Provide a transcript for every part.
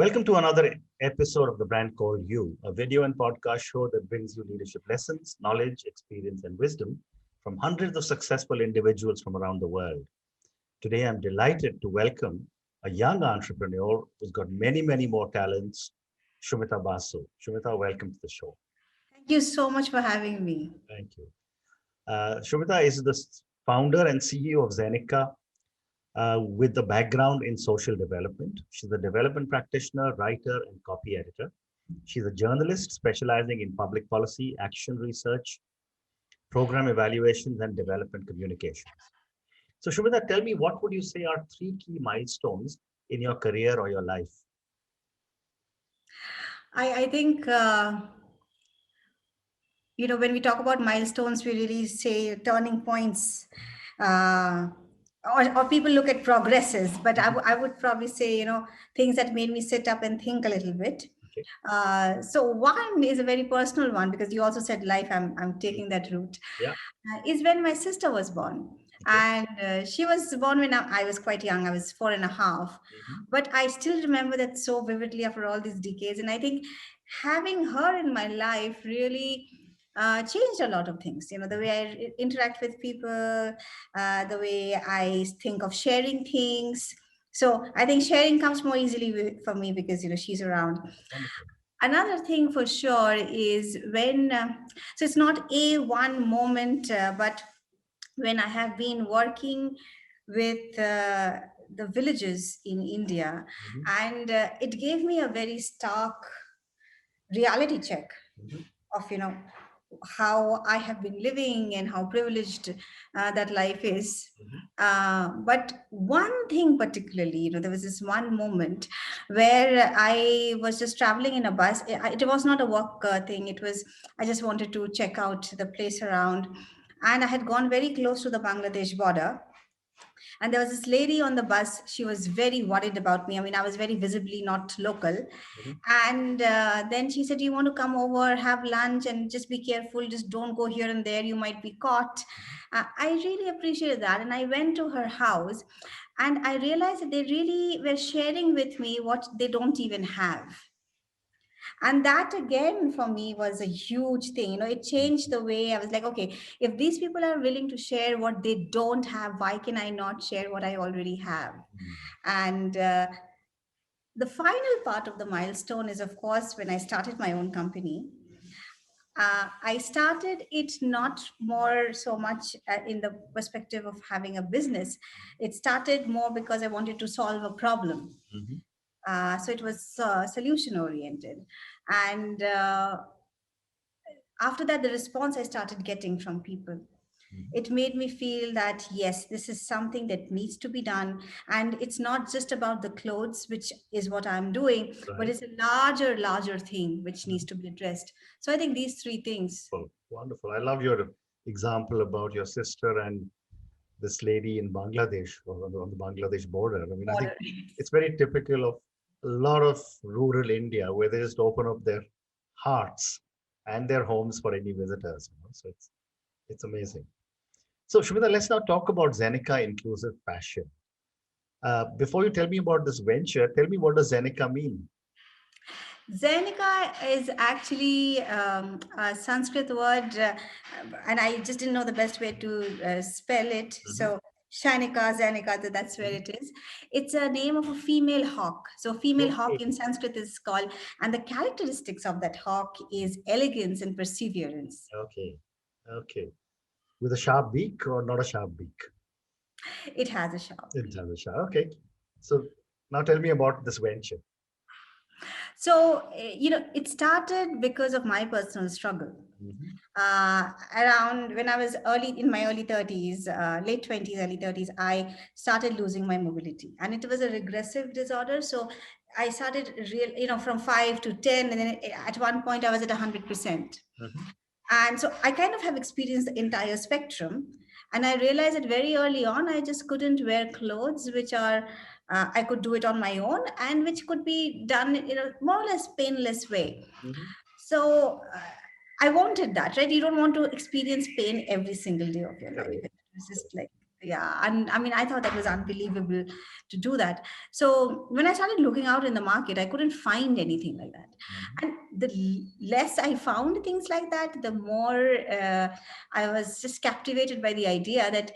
Welcome to another episode of The Brand Called You, a video and podcast show that brings you leadership lessons, knowledge, experience, and wisdom from hundreds of successful individuals from around the world. Today, I'm delighted to welcome a young entrepreneur who's got many, many more talents, Soumita Basu. Soumita, welcome to the show. Thank you so much for having me. Thank you. Soumita is the founder and CEO of Zyenika, with a background in social development. She's a development practitioner, writer, and copy editor. She's a journalist specializing in public policy, action research, program evaluations, and development communications. So, Soumita, tell me, what would you say are three key milestones in your career or your life? I think, when we talk about milestones, we really say turning points. Uh, or people look at progresses, but I would probably say, things that made me sit up and think a little bit. Okay. So one is a very personal one because you also said life. I'm taking that route. Yeah. Is when my sister was born, and she was born when I was quite young. I was 4.5, but I still remember that so vividly after all these decades. And I think having her in my life really changed a lot of things. The way I interact with people, the way I think of sharing things. So I think sharing comes more easily for me because she's around. Wonderful. Another thing for sure is when so it's not a one moment, but when I have been working with the villages in India, and it gave me a very stark reality check of how I have been living and how privileged that life is. But one thing particularly, there was this one moment where I was just traveling in a bus. It was not a work thing. It was, I just wanted to check out the place around. And I had gone very close to the Bangladesh border. And there was this lady on the bus. She was very worried about me. I mean, I was very visibly not local. And then she said, "You want to come over, have lunch, and just be careful. Just don't go here and there. You might be caught." I really appreciated that. And I went to her house and I realized that they really were sharing with me what they don't even have. And that again for me was a huge thing. It changed the way I was like, okay, if these people are willing to share what they don't have, why can I not share what I already have? And the final part of the milestone is, of course, when I started my own company. I started it not more so much in the perspective of having a business. It started more because I wanted to solve a problem. So it was solution oriented. And after that, the response I started getting from people, it made me feel that, yes, this is something that needs to be done. And it's not just about the clothes, which is what I'm doing, but it's a larger thing which needs to be addressed. So I think these three things. Wonderful. I love your example about your sister and this lady in Bangladesh, or on the Bangladesh border. I mean, I think it's very typical of a lot of rural India where they just open up their hearts and their homes for any visitors. So it's amazing. So, Soumita, let's now talk about Zyenika Inclusive Fashion. Before you tell me about this venture, tell me, what does Zyenika mean? Zyenika is actually a Sanskrit word, and I just didn't know the best way to spell it. So Shainika, Zyenika, that's where it is. It's a name of a female hawk. So female hawk in Sanskrit is called, and the characteristics of that hawk is elegance and perseverance. Okay. With a sharp beak or not a sharp beak? It has a sharp beak. It has a sharp. Okay. So now tell me about this venture. So, it started because of my personal struggle. Around when I was in my early 30s, late 20s, early 30s, I started losing my mobility. And it was a regressive disorder. So I started from 5 to 10. And then at one point I was at 100%. And so I kind of have experienced the entire spectrum. And I realized that very early on, I just couldn't wear clothes which are, I could do it on my own and which could be done in a more or less painless way. So I wanted that, right? You don't want to experience pain every single day of your life. It's just like Yeah, and I mean, I thought that was unbelievable to do that. So when I started looking out in the market, I couldn't find anything like that. Mhm. And the less I found things like that, the more I was just captivated by the idea that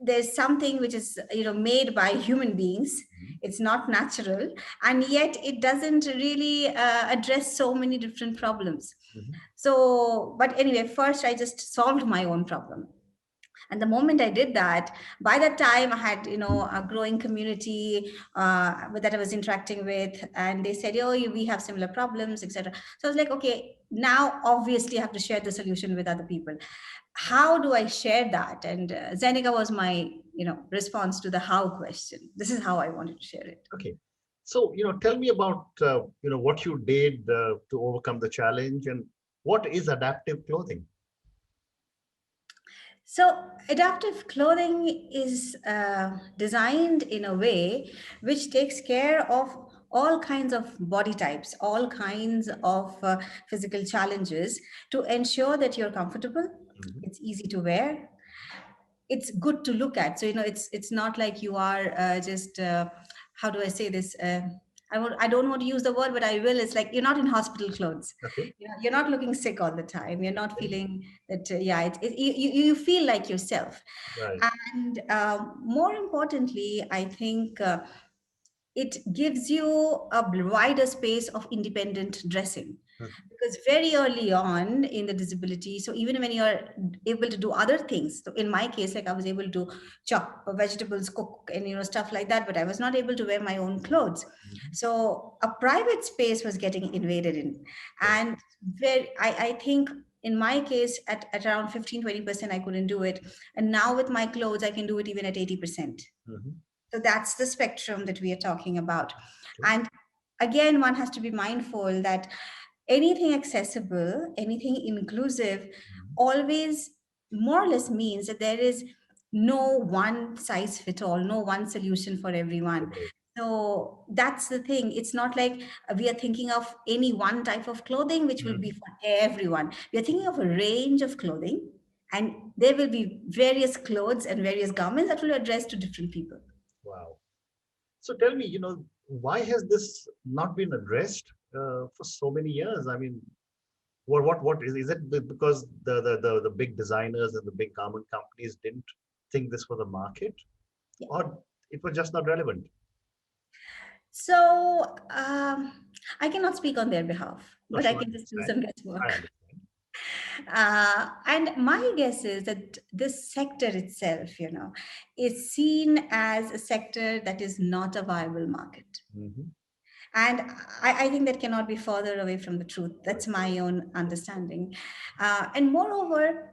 there's something which is, made by human beings. Mhm. It's not natural, and yet it doesn't really address so many different problems. Mhm. So, but anyway, first I just solved my own problem, and the moment I did that, by that time I had, a growing community that I was interacting with, and they said, oh, we have similar problems, etc. So I was like, okay, now obviously I have to share the solution with other people. How do I share that? And Zyenika was my, response to the how question. This is how I wanted to share it. Okay. So, tell me about, what you did to overcome the challenge, and what is adaptive clothing? So, adaptive clothing is designed in a way which takes care of all kinds of body types, all kinds of physical challenges to ensure that you're comfortable, Mhm. it's easy to wear, it's good to look at. So it's not like you are just how do I say this? I don't want to use the word, but I will. It's like you're not in hospital clothes. Okay. You're not looking sick all the time. You're not Okay. feeling that. Yeah, you feel like yourself. Right. And more importantly, I think it gives you a wider space of independent dressing, Mhm. because very early on in the disability, so even when you're able to do other things, so in my case, like I was able to chop vegetables, cook, and stuff like that, but I was not able to wear my own clothes. Mhm. So a private space was getting invaded in. Correct. And I think in my case at around 15-20% I couldn't do it, and now with my clothes I can do it even at 80%. Mhm. So that's the spectrum that we are talking about. Okay. And again, one has to be mindful that anything accessible, anything inclusive, Mhm. always more or less means that there is no one size fit all, no one solution for everyone. Right. So that's the thing. It's not like we are thinking of any one type of clothing which will be Mhm. for everyone. We are thinking of a range of clothing, and there will be various clothes and various garments that will address to different people. Wow. So tell me, why has this not been addressed for so many years? I mean, what is it because the big designers and the big garment companies didn't think this was a market, Yeah. or it was just not relevant? So I cannot speak on their behalf, No, but I sure, I can just do understand. some I guesswork. understand. And my guess is that this sector itself, is seen as a sector that is not a viable market. Hmm. And I think that cannot be further away from the truth. That's my own understanding. And moreover,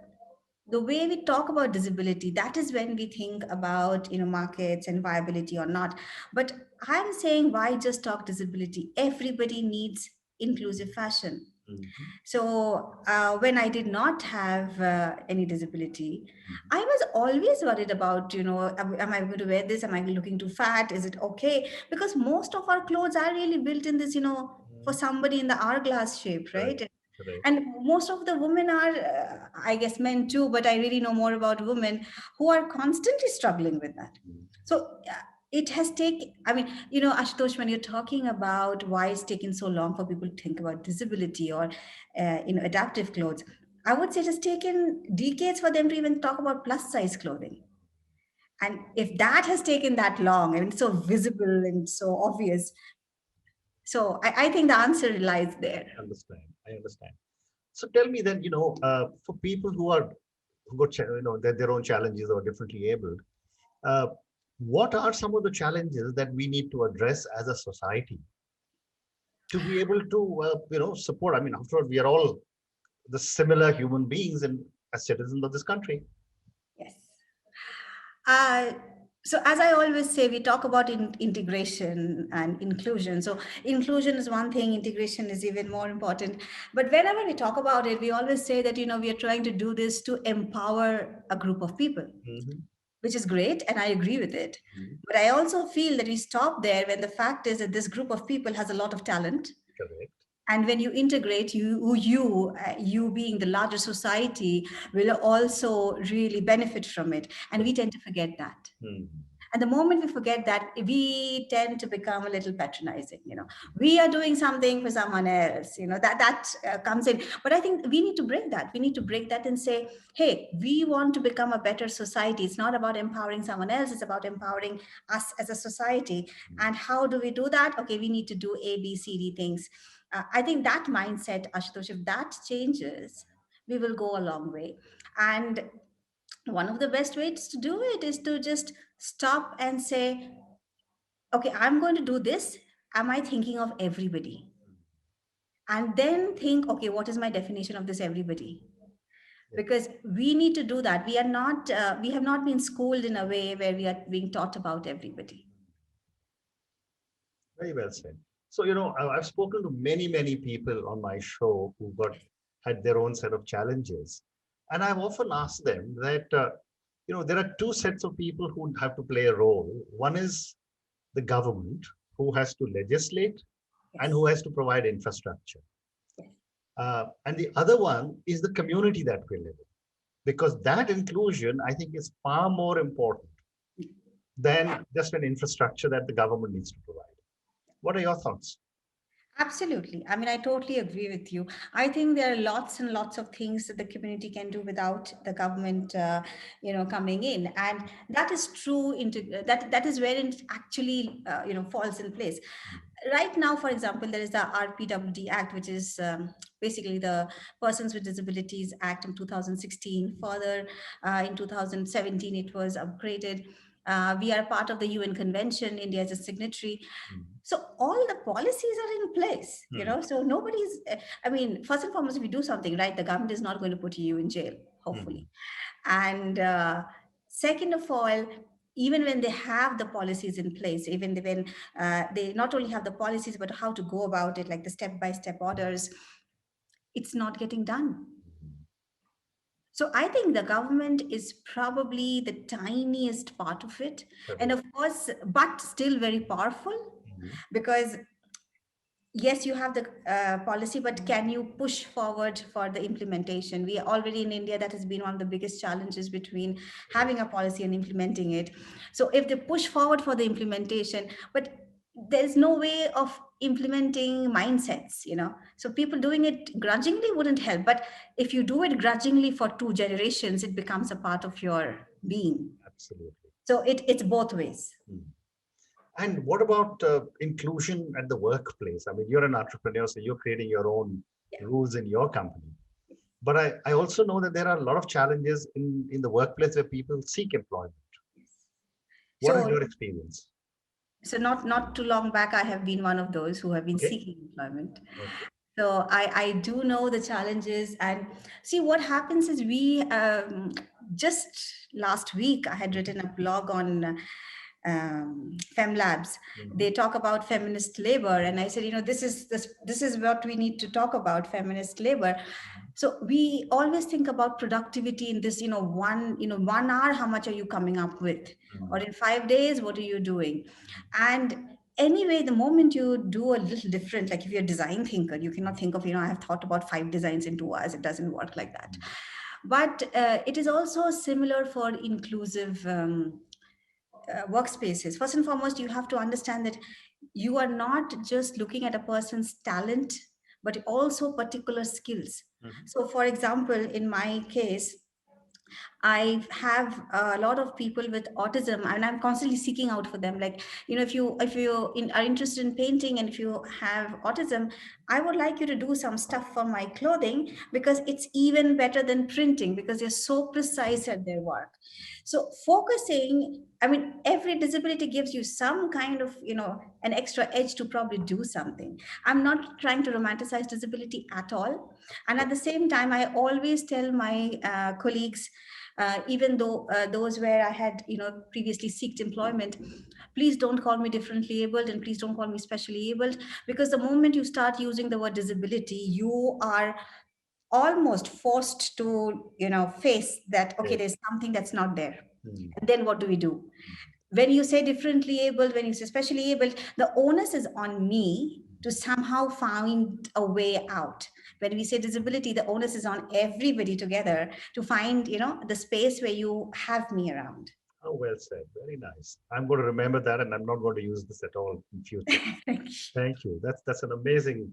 the way we talk about disability, that is when we think about markets and viability or not. But I'm saying, why just talk disability? Everybody needs inclusive fashion. Hmm. So when I did not have any disability, Hmm. I was always worried about, am I going to wear this? Am I looking too fat? Is it okay? Because most of our clothes are really built in this, for somebody in the hourglass shape, Right. right? Right. And most of the women are, I guess, men too, but I really know more about women who are constantly struggling with that. Mhm. So it has taken, I mean, Ashutosh, when you're talking about why it's taken so long for people to think about disability or, adaptive clothes, I would say it has taken decades for them to even talk about plus size clothing. And if that has taken that long, I mean, it's so visible and so obvious. So I think the answer lies there. Understand. I understand. So tell me then, for people who got their own challenges or differently abled, uh, what are some of the challenges that we need to address as a society to be able to support? I mean, after all, we are all the similar human beings and as citizens of this country. Yes. Uh, so as I always say, we talk about integration and inclusion. So inclusion is one thing, integration is even more important. But whenever we talk about it, we always say that, we are trying to do this to empower a group of people, Hmm. which is great, and I agree with it. Hmm. But I also feel that we stop there when the fact is that this group of people has a lot of talent, Correct. And when you integrate, you being the larger society will also really benefit from it, and we tend to forget that. Hmm. And the moment we forget that, we tend to become a little patronizing. We are doing something for someone else. That comes in. But I think we need to break that. We need to break that and say, hey, we want to become a better society. It's not about empowering someone else. It's about empowering us as a society. And how do we do that? Okay, we need to do A, B, C, D things. I think that mindset, Ashutosh, if that changes, we will go a long way. And one of the best ways to do it is to just stop and say, okay, I'm going to do this. Am I thinking of everybody? And then think, okay, what is my definition of this everybody? Yeah. Because we need to do that. We have not been schooled in a way where we are being taught about everybody. Very well said. So, I've spoken to many, many people on my show who had their own set of challenges. And I've often asked them that, there are two sets of people who have to play a role. One is the government, who has to legislate and Yes. who has to provide infrastructure. Yes. And the other one is the community that we live in, because that inclusion, I think, is far more important than just an infrastructure that the government needs to provide. What are your thoughts? Absolutely. I mean, I totally agree with you. I think there are lots and lots of things that the community can do without the government, coming in, and that is true. That is where it actually, falls in place. Right now, for example, there is the RPWD Act, which is basically the Persons with Disabilities Act of 2016. Further, in 2017, it was upgraded. We are part of the UN Convention. India is a signatory. So all the policies are in place, Hmm. so nobody's, I mean, first and foremost, if you do something right, the government is not going to put you in jail, Hmm. hopefully. And second of all, even when they have the policies in place, even when they not only have the policies, but how to go about it, like the step-by-step orders, it's not getting done. So I think the government is probably the tiniest part of it. And Correct. of course, but still very powerful, Mhm. because yes, you have the policy, but can you push forward for the implementation? We are already in India, that has been one of the biggest challenges between having a policy and implementing it. So if they push forward for the implementation, but there's no way of implementing mindsets, so people doing it grudgingly wouldn't help. But if you do it grudgingly for 2 generations, it becomes a part of your being. Absolutely. So it's both ways. Hmm. And what about inclusion at the workplace? I mean, you're an entrepreneur, so you're creating your own Yeah. rules in your company. But I also know that there are a lot of challenges in the workplace where people seek employment. What is So your experience? not too long back, I have been one of those who have been Okay. seeking employment. Okay. So I do know the challenges. And see, what happens is, we just last week I had written a blog on FemLabs. Mhm. They talk about feminist labor, and I said, this is what we need to talk about, feminist labor. So we always think about productivity in this, 1 hour, how much are you coming up with? Or Mhm. in 5 days, what are you doing? And anyway, the moment you do a little different, like if you're a design thinker, you cannot think of, I have thought about 5 designs in 2 hours. It doesn't work like that. But it is also similar for inclusive workspaces. First and foremost, you have to understand that you are not just looking at a person's talent, but also particular skills. Mhm. So, for example, in my case, I have a lot of people with autism, and I'm constantly seeking out for them. Like, if you are interested in painting, and if you have autism, I would like you to do some stuff for my clothing, because it's even better than printing, because they're so precise at their work. So focusing, I mean, every disability gives you some kind of, an extra edge to probably do something. I'm not trying to romanticize disability at all. And at the same time, I always tell my colleagues, even though those where I had, previously seeked employment, please don't call me differently abled, and please don't call me specially abled, because the moment you start using the word disability, you are almost forced to, face that, okay, Yes. there's something that's not there. Mhm. And then what do we do? When you say differently abled, when you say specially abled, the onus is on me to somehow find a way out. When we say disability, the onus is on everybody together to find, the space where you have me around. Oh, well said. Very nice. I'm going to remember that, and I'm not going to use this at all in future. Thank you. That's an amazing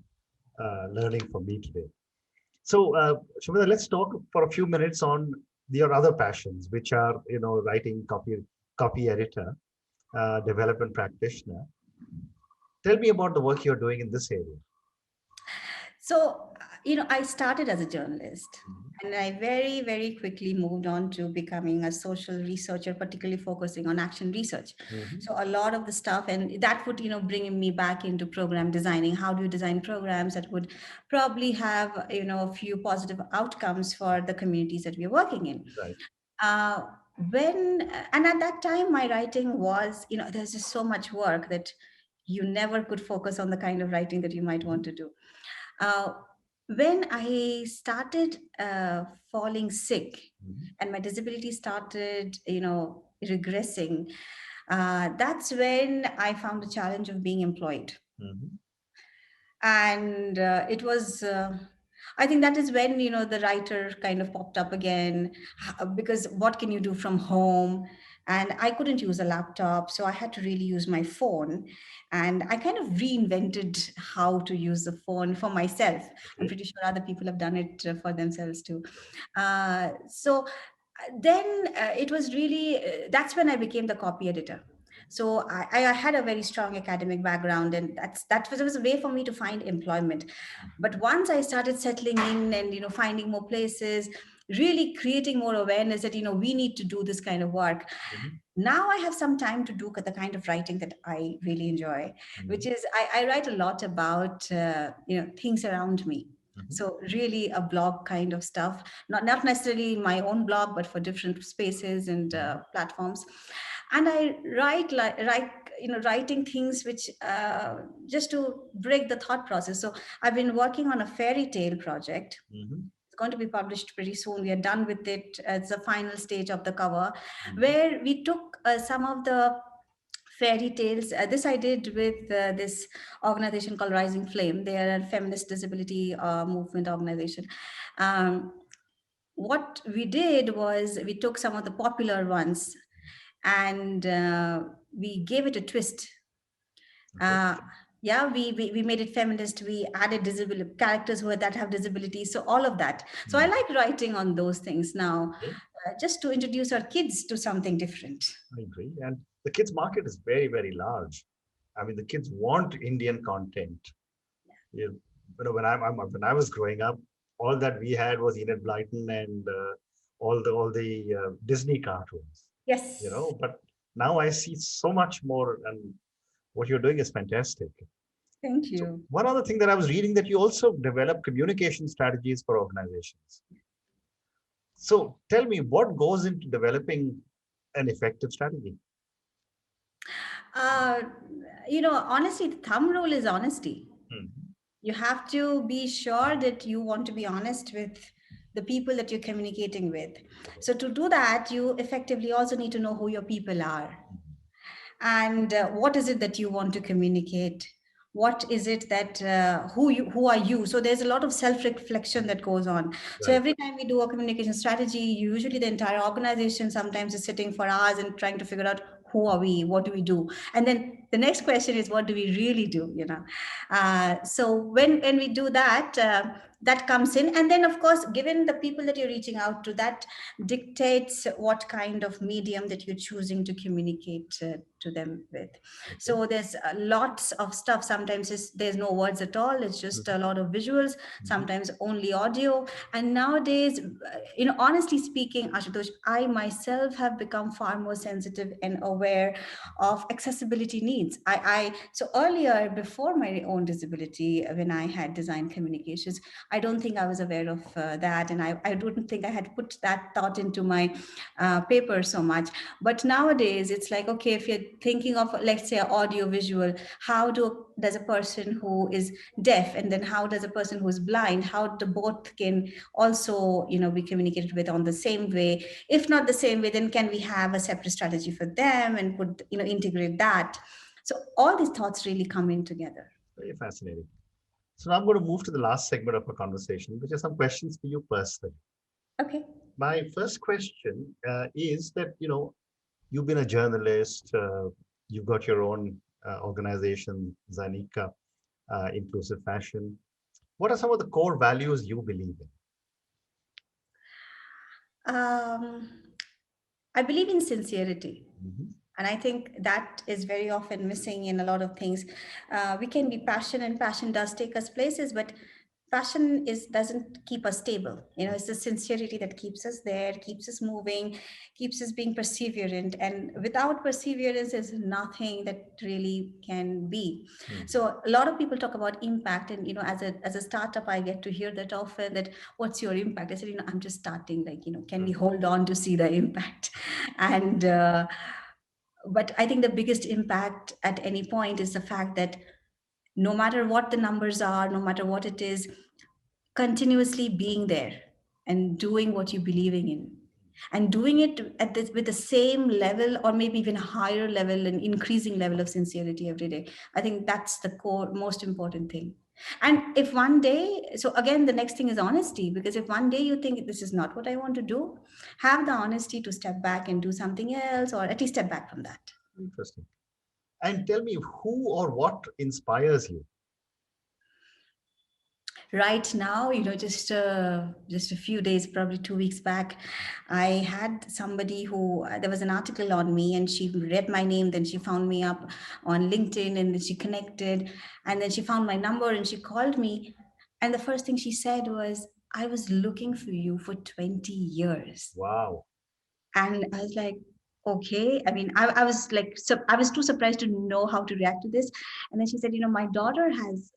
learning for me today. So, Soumita, let's talk for a few minutes on your other passions, which are, writing, copy editor, development practitioner. Tell me about the work you're doing in this area. So, I started as a journalist, Mhm. and I very, very quickly moved on to becoming a social researcher, particularly focusing on action research. Mhm. So a lot of the stuff, and that would, bring me back into program designing. How do you design programs that would probably have, a few positive outcomes for the communities that we're working in? Right. Uh, and at that time, my writing was, there's just so much work that you never could focus on the kind of writing that you might Mhm. want to do. Uh, when I started falling sick Mhm. and my disability started, regressing, that's when I found the challenge of being employed. Mhm. And it was, I think that is when, the writer kind of popped up again, because what can you do from home? And I couldn't use a laptop, so I had to really use my phone. And I kind of reinvented how to use the phone for myself. I'm Okay. pretty sure other people have done it for themselves too. So then it was really, that's when I became the copy editor. So I had a very strong academic background, and that was a way for me to find employment. But once I started settling in and, finding more places, really creating more awareness that, we need to do this kind of work. Mhm. Now I have some time to do the kind of writing that I really enjoy, which Mhm. is I write a lot about, things around me. Mhm. So really a blog kind of stuff, not necessarily my own blog, but for different spaces and Mhm. platforms. And I writing things which, just to break the thought process. So I've been working on a fairy tale project. Mhm. It's going to be published pretty soon. We are done with it. It's the final stage of the cover, Mhm. where we took some of the fairy tales. This I did with this organization called Rising Flame. They are a feminist disability movement organization. Um, what we did was we took some of the popular ones, and we gave it a twist. Okay. uh, yeah, we made it feminist. We added disability characters that have disabilities, so all of that. So I Mhm. like writing on those things now, Okay. just to introduce our kids to something different. I agree. And the kids market is very, very large. I mean, the kids want Indian content. When I was growing up, all that we had was Enid Blyton and all the Disney cartoons. Yes. But now I see so much more, and what you're doing is fantastic. Thank So you. one other thing that I was reading, that you also develop communication strategies for organizations. So tell me, what goes into developing an effective strategy? uh, honestly, the thumb rule is honesty. Mhm. You have to be sure that you want to be honest with the people that you're communicating with. So to do that, you effectively also need to know who your people are, Mhm. and what is it that you want to communicate. What is it that, who are you? So there's a lot of self reflection that goes on. So Right. every time we do a communication strategy, usually the entire organization sometimes is sitting for hours and trying to figure out who are we, what do we do, and then the next question is what do we really do, so when we do that, that comes in, and then of course, given the people that you're reaching out to, that dictates what kind of medium that you're choosing to communicate to them with. Okay. So there's lots of stuff. Sometimes there's no words at all, it's just a Mhm. lot of visuals, Mhm. sometimes only audio. And nowadays, honestly speaking, Ashutosh, I myself have become far more sensitive and aware of accessibility needs. So earlier, before my own disability, when I had design communications, I don't think I was aware of that, and I don't think I had put that thought into my paper so much. But nowadays, it's like, okay, if you're thinking of, let's say, audio visual, does a person who is deaf, and then how does a person who is blind, how the both can also, be communicated with on the same way? If not the same way, then can we have a separate strategy for them and integrate that? So all these thoughts really come in together. Very fascinating. So now I'm going to move to the last segment of our conversation, which are some questions for you personally. Okay. My first question is that, you've been a journalist, you've got your own organization, Zyenika, Inclusive Fashion. What are some of the core values you believe in? Um, I believe in sincerity. Mhm. And I think that is very often missing in a lot of things. We can be passionate, and passion does take us places, but passion is doesn't keep us stable. It's the sincerity that keeps us there, keeps us moving, keeps us being perseverant. And without perseverance, there's nothing that really can be. Mhm. So a lot of people talk about impact, and as a startup, I get to hear that often. That what's your impact? I said, I'm just starting. Like, can we hold on to see the impact? And but I think the biggest impact at any point is the fact that no matter what the numbers are, no matter what it is, continuously being there and doing what you're believing in, and doing it at this with the same level or maybe even higher level and increasing level of sincerity every day. I think that's the core most important thing. And if one day, so again, the next thing is honesty, because if one day you think this is not what I want to do, have the honesty to step back and do something else, or at least step back from that. Interesting. And tell me who or what inspires you? Right now, just a few days, probably 2 weeks back, I had somebody who there was an article on me, and she read my name, then she found me up on LinkedIn, and then she connected, and then she found my number and she called me, and the first thing she said was, I was looking for you for 20 years. Wow. And I was like, okay. I mean, I was like, I was too surprised to know how to react to this. And then she said, my daughter has,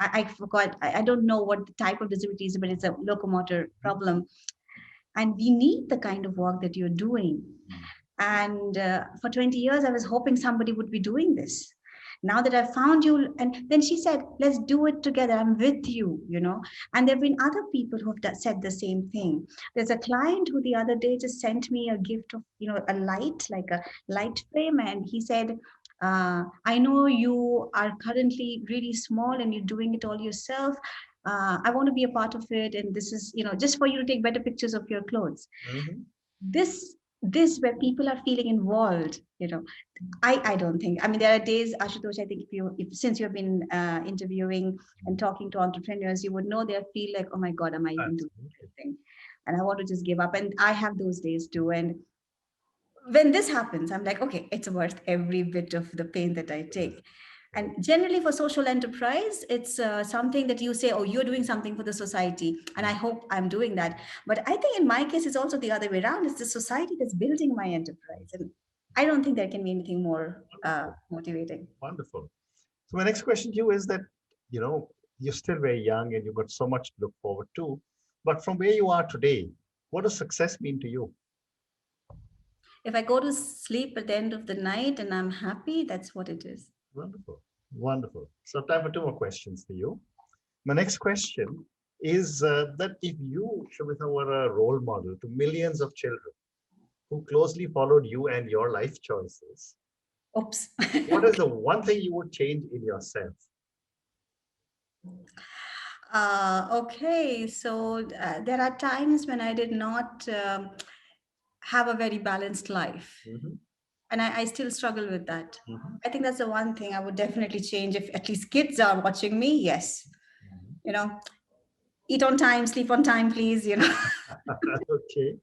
I forgot, I don't know what the type of disability is, but it's a locomotor problem. And we need the kind of work that you're doing. And for 20 years, I was hoping somebody would be doing this. Now that I found you, and then she said, let's do it together. I'm with you. And there have been other people who have said the same thing. There's a client who the other day just sent me a gift of, a light, like a light frame. And he said, I know you are currently really small and you're doing it all yourself. I want to be a part of it. And this is, just for you to take better pictures of your clothes. Mhm. This where people are feeling involved. I don't think, I mean, there are days, Ashutosh, I think if since you've been interviewing and talking to entrepreneurs, you would know they feel like, oh my god, am I even doing Absolutely. this thing, and I want to just give up. And I have those days too. And when this happens, I'm like, okay, it's worth every bit of the pain that I take. And generally for social enterprise, it's something that you say, oh, you're doing something for the society, and I hope I'm doing that. But I think in my case, it's also the other way around. It's the society that's building my enterprise. And I don't think there can be anything more Wonderful. motivating. Wonderful. So my next question to you is that, you know, you're still very young and you've got so much to look forward to. But from where you are today, what does success mean to you? If I go to sleep at the end of the night and I'm happy, that's what it is. Wonderful. Wonderful. So time for two more questions for you. My next question is that if you, Shobita, were a role model to millions of children who closely followed you and your life choices, Oops. what is the one thing you would change in yourself? Okay, so there are times when I did not have a very balanced life, Mhm, and I still struggle with that. mhm, I think that's the one thing I would definitely change if at least kids are watching me. Yes, mhm. you know, eat on time, sleep on time, please. Okay.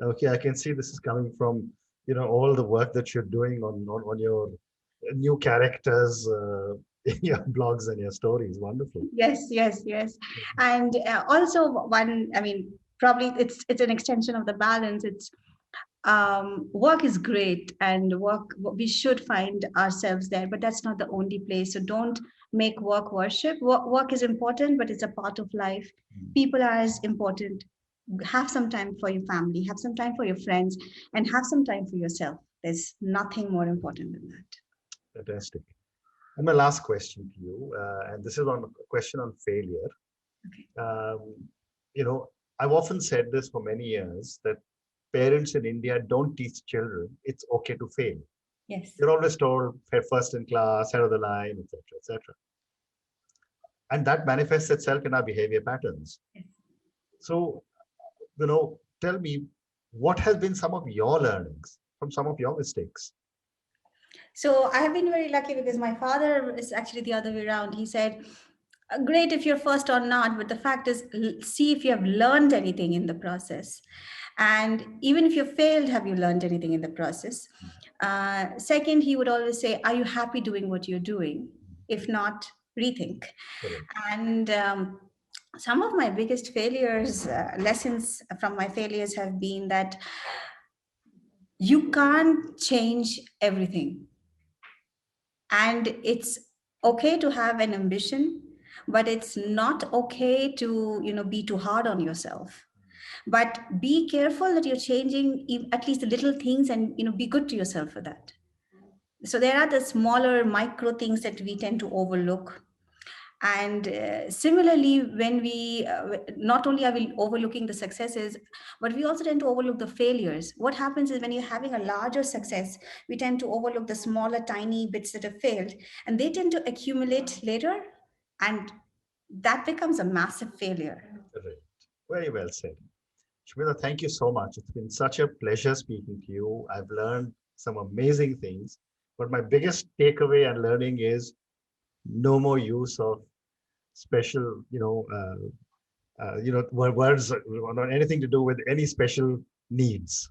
Okay, I can see this is coming from, all the work that you're doing on your new characters in your blogs and your stories. Wonderful. Yes, yes, yes. And also one, I mean, probably it's an extension of the balance. It's work is great, and we should find ourselves there, but that's not the only place. So don't make work worship. Work is important, but it's a part of life. People are as important. Have some time for your family, have some time for your friends, and have some time for yourself. There's nothing more important than that. Fantastic. And my last question to you, and this is on a question on failure. Okay. Um, I've often said this for many years that parents in India don't teach children it's okay to fail. Yes. You're always told first in class, head of the line, etc., etc. And that manifests itself in our behavior patterns. So, tell me, what has been some of your learnings from some of your mistakes? So I have been very lucky because my father is actually the other way around. He said, great if you're first or not, but the fact is, see if you have learned anything in the process. And even if you failed, have you learned anything in the process? Second, he would always say, are you happy doing what you're doing? If not, rethink. Correct. And some of my biggest failures, lessons from my failures have been that you can't change everything. And it's okay to have an ambition, but it's not okay to, be too hard on yourself. But be careful that you're changing at least the little things, and, be good to yourself for that. So there are the smaller micro things that we tend to overlook. And similarly, when we not only are we overlooking the successes, but we also tend to overlook the failures. What happens is when you're having a larger success, we tend to overlook the smaller tiny bits that have failed, and they tend to accumulate later, and that becomes a massive failure. Correct. Very well said. Soumita, thank you so much. It's been such a pleasure speaking to you. I've learned some amazing things, but my biggest takeaway and learning is no more use of special, words or not anything to do with any special needs.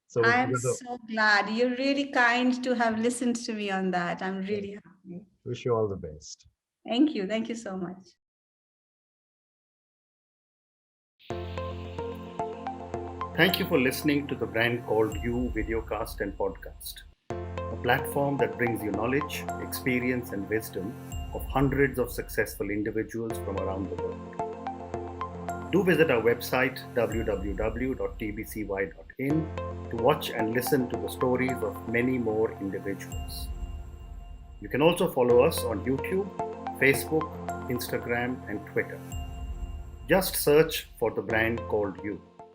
So I'm so glad. You're really kind to have listened to me on that. I'm really happy. Wish you all the best. Thank you. Thank you so much. Thank you for listening to the Brand Called You videocast and podcast, a platform that brings you knowledge, experience, and wisdom of hundreds of successful individuals from around the world. Do visit our website www.tbcy.in to watch and listen to the stories of many more individuals. You can also follow us on YouTube, Facebook, Instagram, and Twitter. Just search for the Brand Called You.